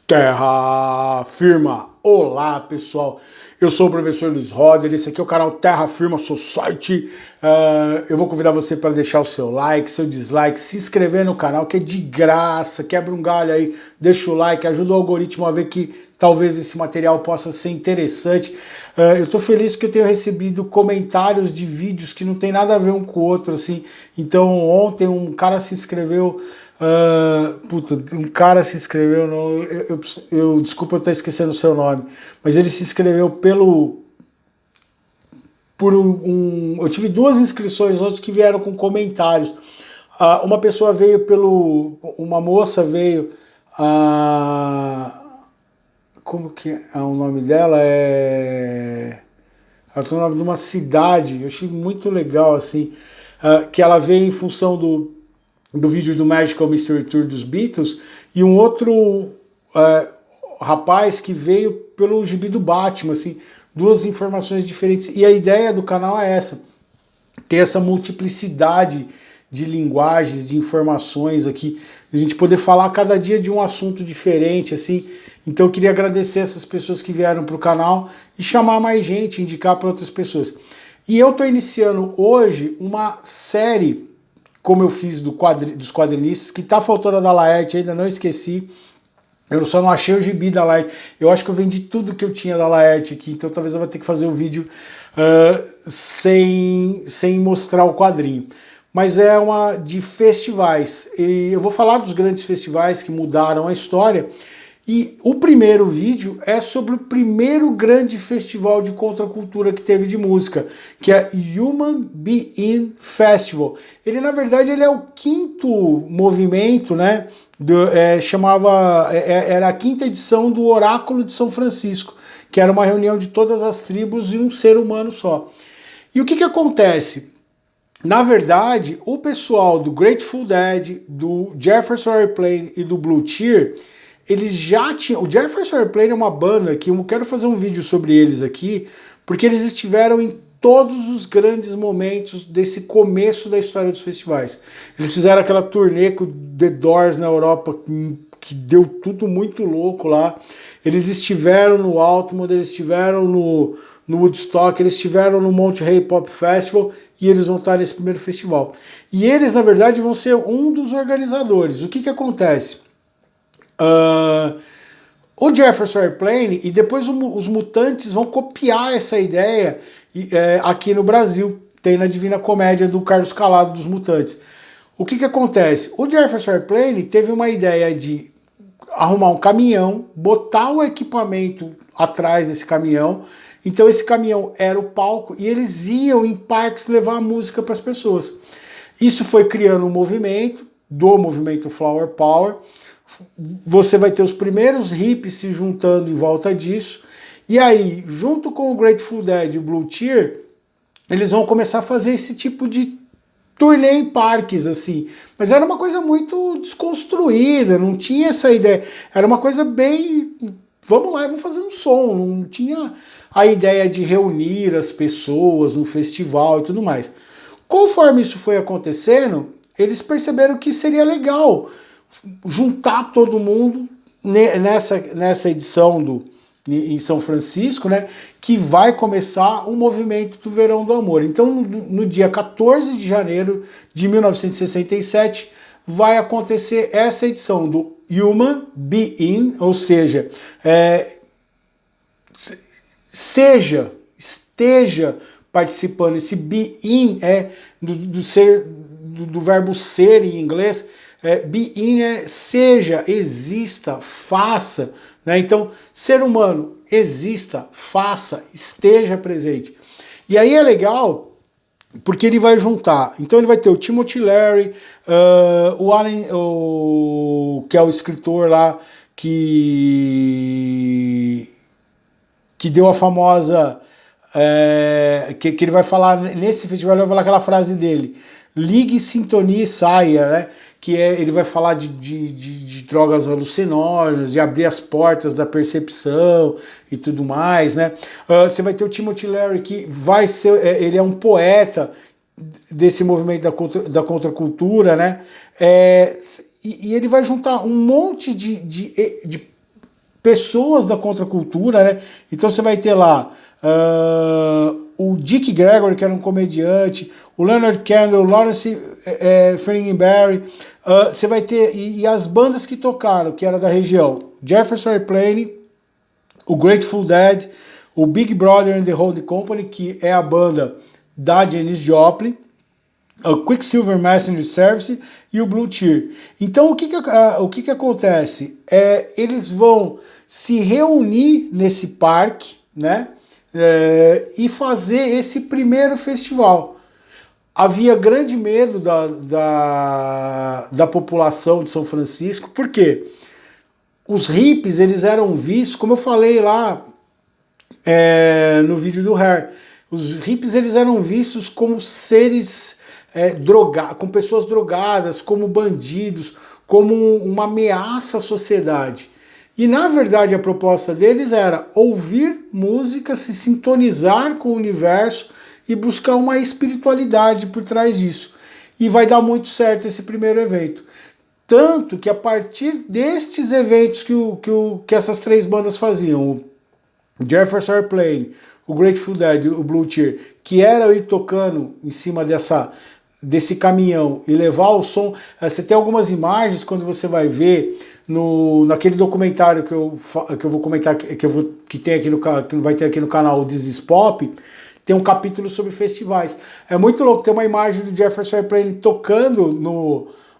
Terra Firma! Olá pessoal, eu sou o professor Luiz Roder, esse aqui é o canal Terra Firma Society. Eu vou convidar você para deixar o seu like, seu dislike, se inscrever no canal que é de graça, quebra um galho aí, deixa o like, ajuda o algoritmo a ver que talvez esse material possa ser interessante. Eu estou feliz que eu tenho recebido comentários de vídeos que não tem nada a ver um com o outro, assim. Então ontem um cara se inscreveu. Um cara se inscreveu no, desculpa eu estar esquecendo o seu nome, mas ele se inscreveu eu tive duas inscrições, outros que vieram com comentários. Uma pessoa veio uma moça veio, como que é o nome dela? Ela tem o nome de uma cidade, eu achei muito legal, assim, que ela veio em função do vídeo do Magical Mystery Tour dos Beatles, e um outro rapaz que veio pelo gibi do Batman, assim, duas informações diferentes. E a ideia do canal é essa, ter essa multiplicidade de linguagens, de informações aqui, a gente poder falar cada dia de um assunto diferente, assim. Então eu queria agradecer essas pessoas que vieram para o canal e chamar mais gente, indicar para outras pessoas. E eu estou iniciando hoje uma série, como eu fiz dos quadrinistas, que tá faltando a da Laerte, ainda não esqueci. Eu só não achei o gibi da Laerte. Eu acho que eu vendi tudo que eu tinha da Laerte aqui, então talvez eu vou ter que fazer o vídeo sem mostrar o quadrinho. Mas é uma de festivais. E eu vou falar dos grandes festivais que mudaram a história. E o primeiro vídeo é sobre o primeiro grande festival de contracultura que teve de música, que é Human Be-In Festival. Ele, na verdade, ele é o quinto movimento, né? Era a quinta edição do Oráculo de São Francisco, que era uma reunião de todas as tribos e um ser humano só. E o que acontece? Na verdade, o pessoal do Grateful Dead, do Jefferson Airplane e do Blue Cheer, eles já tinham... O Jefferson Airplane é uma banda que eu quero fazer um vídeo sobre eles aqui, porque eles estiveram em todos os grandes momentos desse começo da história dos festivais. Eles fizeram aquela turnê com The Doors na Europa, que deu tudo muito louco lá. Eles estiveram no Altamont, eles estiveram no Woodstock, eles estiveram no Monterey Pop Festival e eles vão estar nesse primeiro festival. E eles, na verdade, vão ser um dos organizadores. O que acontece? O Jefferson Airplane e depois os Mutantes vão copiar essa ideia aqui no Brasil. Tem na Divina Comédia do Carlos Calado dos Mutantes. O que acontece? O Jefferson Airplane teve uma ideia de arrumar um caminhão, botar o equipamento atrás desse caminhão. Então esse caminhão era o palco e eles iam em parques levar a música para as pessoas. Isso foi criando um movimento, do movimento Flower Power. Você vai ter os primeiros hippies se juntando em volta disso, e aí, junto com o Grateful Dead e o Blue Cheer, eles vão começar a fazer esse tipo de turnê em parques, assim. Mas era uma coisa muito desconstruída, não tinha essa ideia. Era uma coisa bem... Vamos lá, vamos fazer um som. Não tinha a ideia de reunir as pessoas no festival e tudo mais. Conforme isso foi acontecendo, eles perceberam que seria legal juntar todo mundo nessa edição em São Francisco, né, que vai começar um movimento do Verão do Amor. Então, no dia 14 de janeiro de 1967, vai acontecer essa edição do Human Be-In, ou seja, esteja participando. Esse be-in é do verbo ser em inglês. Be-in é seja, exista, faça, né? Então, ser humano, exista, faça, esteja presente. E aí é legal porque ele vai juntar. Então ele vai ter o Timothy Leary, o Allen, que é o escritor lá que deu a famosa... que ele vai falar nesse festival, ele vai falar aquela frase dele: ligue, sintonie e saia, né? Ele vai falar de drogas alucinógenas, de abrir as portas da percepção e tudo mais, né? Você vai ter o Timothy Leary, que vai ser, ele é um poeta desse movimento da contracultura, né? E ele vai juntar um monte de pessoas da contracultura, né? Então você vai ter lá o Dick Gregory, que era um comediante, o Leonard Kendall, o Lawrence Ferlinghenberry, você vai ter, e as bandas que tocaram, que era da região, Jefferson Airplane, o Grateful Dead, o Big Brother and the Holding Company, que é a banda da Janis Joplin, o Quicksilver Messenger Service e o Blue Cheer. Então o que acontece? Eles vão se reunir nesse parque, né? E fazer esse primeiro festival. Havia grande medo da população de São Francisco, por quê? Os hippies, eles eram vistos, como eu falei lá no vídeo do Hair, os hippies eles eram vistos como seres com pessoas drogadas, como bandidos, como uma ameaça à sociedade. E na verdade a proposta deles era ouvir música, se sintonizar com o universo e buscar uma espiritualidade por trás disso. E vai dar muito certo esse primeiro evento. Tanto que a partir destes eventos que essas três bandas faziam, o Jefferson Airplane, o Grateful Dead, o Blue Cheer, que era ir tocando em cima desse caminhão e levar o som. Você tem algumas imagens quando você vai ver naquele documentário que eu vou comentar, que tem aqui que vai ter aqui no canal, o This Is Pop, tem um capítulo sobre festivais. É muito louco, tem uma imagem do Jefferson Airplane tocando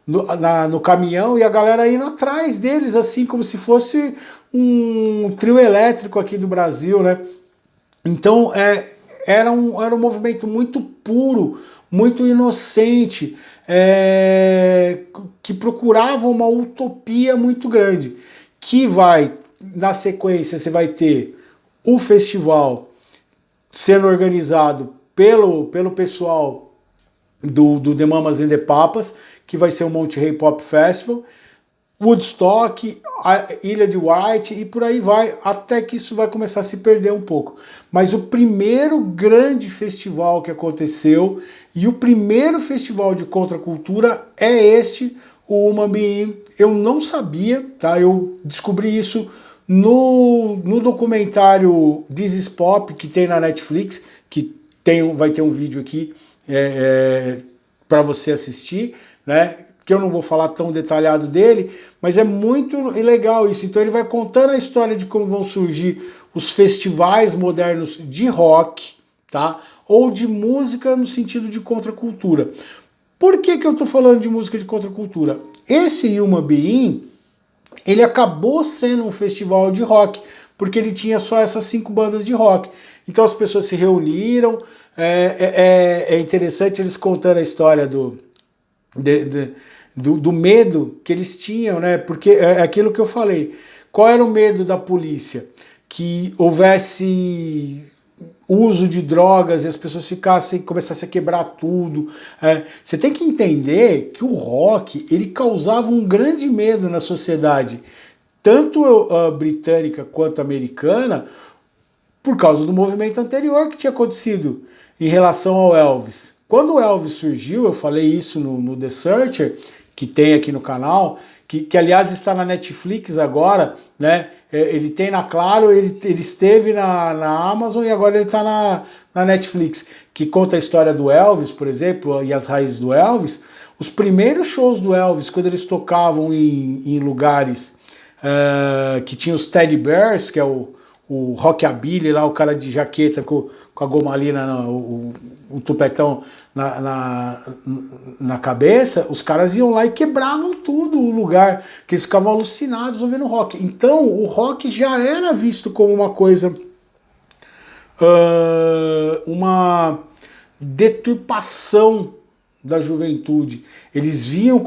no caminhão e a galera indo atrás deles, assim, como se fosse um trio elétrico aqui do Brasil, né? Então, era um movimento muito puro, muito inocente, que procurava uma utopia muito grande, que na sequência, você vai ter o festival sendo organizado pelo pessoal do The Mamas and the Papas, que vai ser o Monte Rei Pop Festival, Woodstock, a Ilha de White e por aí vai, até que isso vai começar a se perder um pouco. Mas o primeiro grande festival que aconteceu e o primeiro festival de contracultura é o Human Being. Eu não sabia, tá? Eu descobri isso no documentário This Is Pop, que tem na Netflix, que vai ter um vídeo aqui para você assistir, né? Que eu não vou falar tão detalhado dele, mas é muito legal isso. Então ele vai contando a história de como vão surgir os festivais modernos de rock, tá? Ou de música no sentido de contracultura. Por que eu tô falando de música de contracultura? Esse Human Being, ele acabou sendo um festival de rock, porque ele tinha só essas 5 bandas de rock. Então as pessoas se reuniram, é interessante eles contando a história do medo que eles tinham, né? Porque é aquilo que eu falei. Qual era o medo da polícia? Que houvesse uso de drogas e as pessoas começassem a quebrar tudo. Você tem que entender que o rock, ele causava um grande medo na sociedade, tanto britânica quanto americana, por causa do movimento anterior que tinha acontecido em relação ao Elvis. Quando o Elvis surgiu, eu falei isso no The Searcher, que tem aqui no canal, que aliás está na Netflix agora, né? Ele tem na Claro, ele esteve na Amazon e agora ele está na Netflix, que conta a história do Elvis, por exemplo, e as raízes do Elvis. Os primeiros shows do Elvis, quando eles tocavam em lugares que tinha os Teddy Bears, que é o rockabilly lá, o cara de jaqueta com a gomalina, o tupetão na cabeça, os caras iam lá e quebravam tudo o lugar, que eles ficavam alucinados ouvindo rock. Então o rock já era visto como uma coisa, uma deturpação da juventude. Eles viam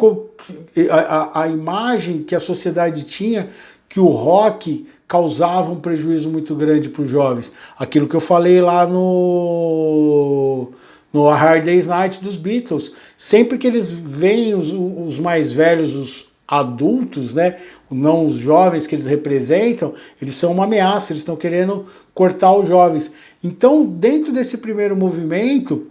a imagem que a sociedade tinha, que o rock causava um prejuízo muito grande para os jovens. Aquilo que eu falei lá no A Hard Day's Night dos Beatles. Sempre que eles veem os mais velhos, os adultos, né, não os jovens que eles representam, eles são uma ameaça, eles estão querendo cortar os jovens. Então, dentro desse primeiro movimento,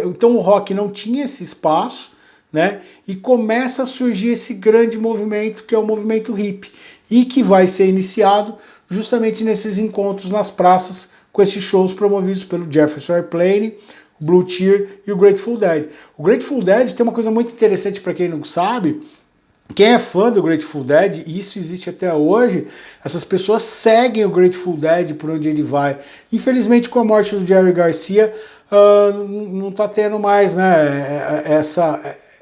então o rock não tinha esse espaço, né? E começa a surgir esse grande movimento que é o movimento hippie e que vai ser iniciado justamente nesses encontros nas praças com esses shows promovidos pelo Jefferson Airplane, o Blue Cheer e o Grateful Dead. O Grateful Dead tem uma coisa muito interessante para quem não sabe. Quem é fã do Grateful Dead, e isso existe até hoje, essas pessoas seguem o Grateful Dead por onde ele vai. Infelizmente, com a morte do Jerry Garcia, não está tendo mais, né,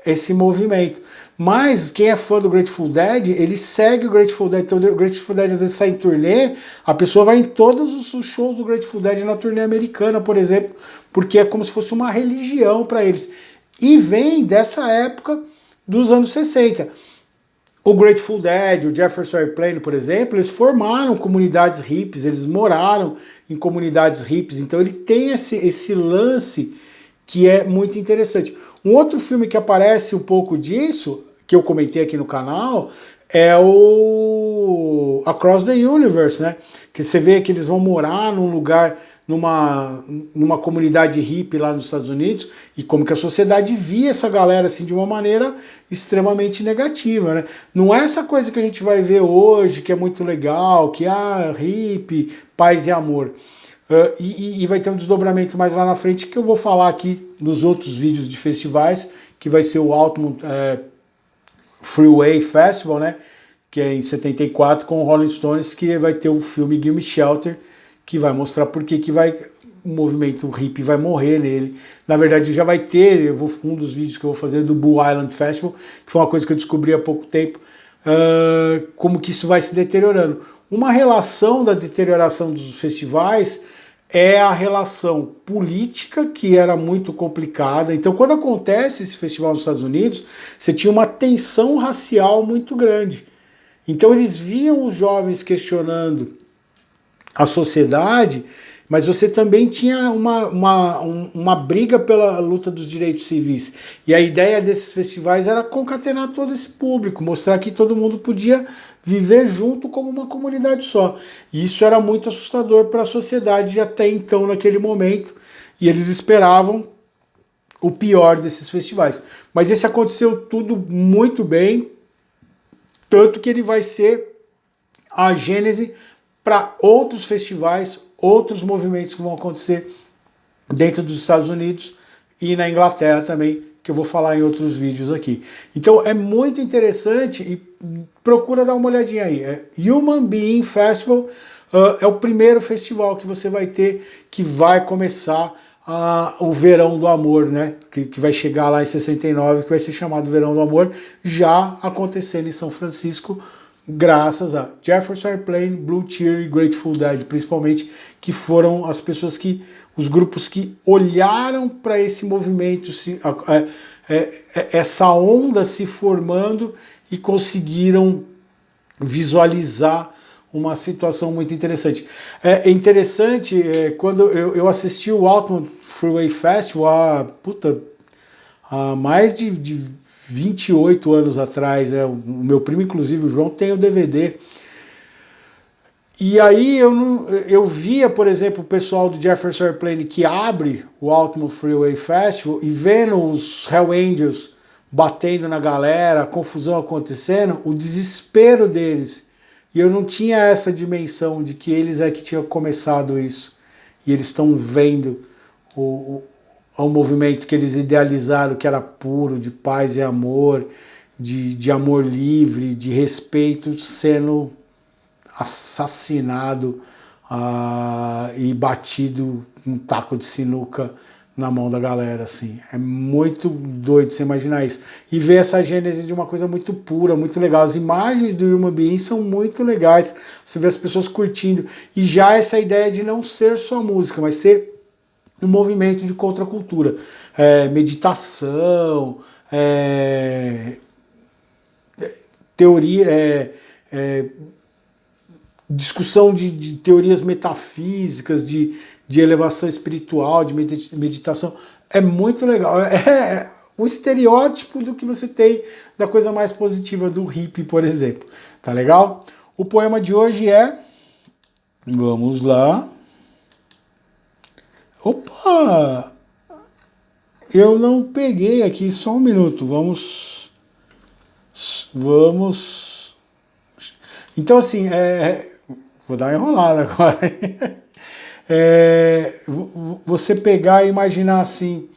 esse movimento. Mas quem é fã do Grateful Dead, ele segue o Grateful Dead. Então o Grateful Dead às vezes sai em turnê, a pessoa vai em todos os shows do Grateful Dead na turnê americana, por exemplo, porque é como se fosse uma religião para eles. E vem dessa época dos anos 60. O Grateful Dead, o Jefferson Airplane, por exemplo, eles formaram comunidades hippies, eles moraram em comunidades hippies, então ele tem esse lance que é muito interessante. Um outro filme que aparece um pouco disso, que eu comentei aqui no canal, é o Across the Universe, né? Que você vê que eles vão morar num lugar, numa comunidade hippie lá nos Estados Unidos, e como que a sociedade via essa galera assim de uma maneira extremamente negativa, né? Não é essa coisa que a gente vai ver hoje, que é muito legal, que hippie, paz e amor. E vai ter um desdobramento mais lá na frente que eu vou falar aqui nos outros vídeos de festivais, que vai ser o Altamont Freeway Festival, né? Que é em 74 com o Rolling Stones, que vai ter o filme Gimme Shelter, que vai mostrar por que o movimento hippie vai morrer nele. Na verdade já vai ter, um dos vídeos que eu vou fazer do Bull Island Festival, que foi uma coisa que eu descobri há pouco tempo, como que isso vai se deteriorando. Uma relação da deterioração dos festivais é a relação política, que era muito complicada. Então, quando acontece esse festival nos Estados Unidos, você tinha uma tensão racial muito grande. Então, eles viam os jovens questionando a sociedade, mas você também tinha uma briga pela luta dos direitos civis. E a ideia desses festivais era concatenar todo esse público, mostrar que todo mundo podia viver junto como uma comunidade só. E isso era muito assustador para a sociedade até então, naquele momento, e eles esperavam o pior desses festivais. Mas esse aconteceu tudo muito bem, tanto que ele vai ser a gênese para outros festivais, outros movimentos que vão acontecer dentro dos Estados Unidos e na Inglaterra também, que eu vou falar em outros vídeos aqui. Então é muito interessante e procura dar uma olhadinha aí. Human Being Festival é o primeiro festival que você vai ter, que vai começar o Verão do Amor, né? Que vai chegar lá em 69, que vai ser chamado Verão do Amor, já acontecendo em São Francisco, graças a Jefferson Airplane, Blue Cheer e Grateful Dead, principalmente, que foram as pessoas os grupos que olharam para esse movimento, essa onda se formando e conseguiram visualizar uma situação muito interessante. É interessante, quando eu assisti o Altamont Freeway Festival há mais de 28 anos atrás, né? O meu primo, inclusive, o João, tem o DVD. E aí eu via, por exemplo, o pessoal do Jefferson Airplane que abre o Altamont Freeway Festival e vendo os Hell Angels batendo na galera, a confusão acontecendo, o desespero deles. E eu não tinha essa dimensão de que eles que tinham começado isso. E eles estão vendo o movimento que eles idealizaram, que era puro, de paz e amor, de amor livre, de respeito, sendo assassinado e batido um taco de sinuca na mão da galera, assim. É muito doido você imaginar isso. E ver essa gênese de uma coisa muito pura, muito legal. As imagens do Human Being são muito legais. Você vê as pessoas curtindo. E já essa ideia de não ser só música, mas ser um movimento de contracultura. Meditação, teoria, discussão de teorias metafísicas, de elevação espiritual, de meditação. É muito legal. É o estereótipo do que você tem da coisa mais positiva do hippie, por exemplo. Tá legal? O poema de hoje é... Vamos lá. Opa! Eu não peguei aqui, só um minuto, vamos... Então, assim, vou dar uma enrolada agora. Você pegar e imaginar assim,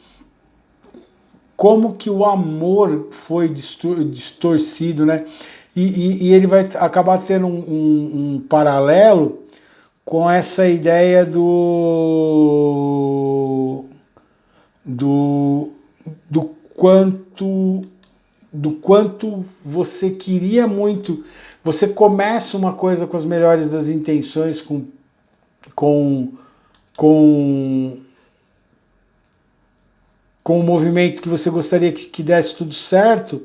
como que o amor foi distorcido, né? E ele vai acabar tendo um paralelo com essa ideia do quanto você queria muito. Você começa uma coisa com as melhores das intenções, com, com um movimento que você gostaria que desse tudo certo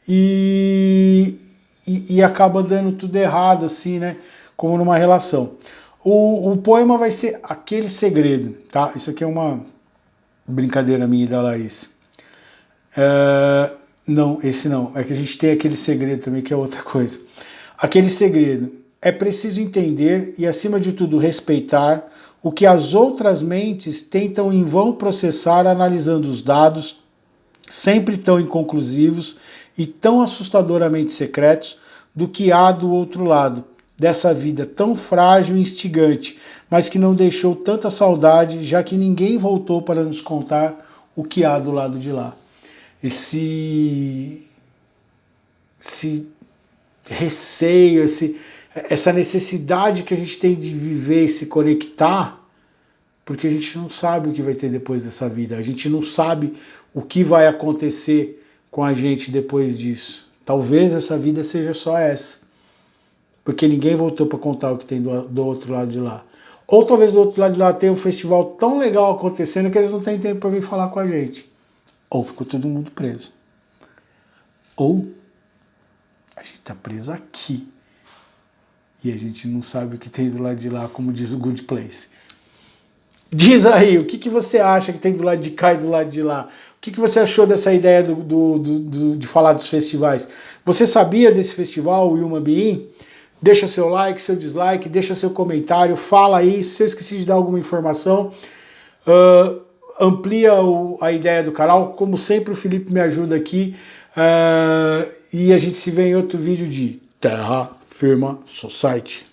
e acaba dando tudo errado, assim, né? Como numa relação. O poema vai ser Aquele Segredo, tá? Isso aqui é uma brincadeira minha e da Laís. Não, esse não. É que a gente tem Aquele Segredo também, que é outra coisa. Aquele segredo. É preciso entender e, acima de tudo, respeitar o que as outras mentes tentam em vão processar, analisando os dados, sempre tão inconclusivos e tão assustadoramente secretos, do que há do outro lado, dessa vida tão frágil e instigante, mas que não deixou tanta saudade, já que ninguém voltou para nos contar o que há do lado de lá. Esse receio, essa necessidade que a gente tem de viver e se conectar, porque a gente não sabe o que vai ter depois dessa vida, a gente não sabe o que vai acontecer com a gente depois disso. Talvez essa vida seja só essa, porque ninguém voltou para contar o que tem do outro lado de lá. Ou talvez do outro lado de lá tenha um festival tão legal acontecendo que eles não têm tempo para vir falar com a gente. Ou ficou todo mundo preso. Ou a gente está preso aqui e a gente não sabe o que tem do lado de lá, como diz o Good Place. Diz aí, o que você acha que tem do lado de cá e do lado de lá? O que você achou dessa ideia de falar dos festivais? Você sabia desse festival, o Yuma Being? Deixa seu like, seu dislike, deixa seu comentário, fala aí, se eu esqueci de dar alguma informação, amplia a ideia do canal. Como sempre, o Felipe me ajuda aqui, e a gente se vê em outro vídeo de Terra Firma Society.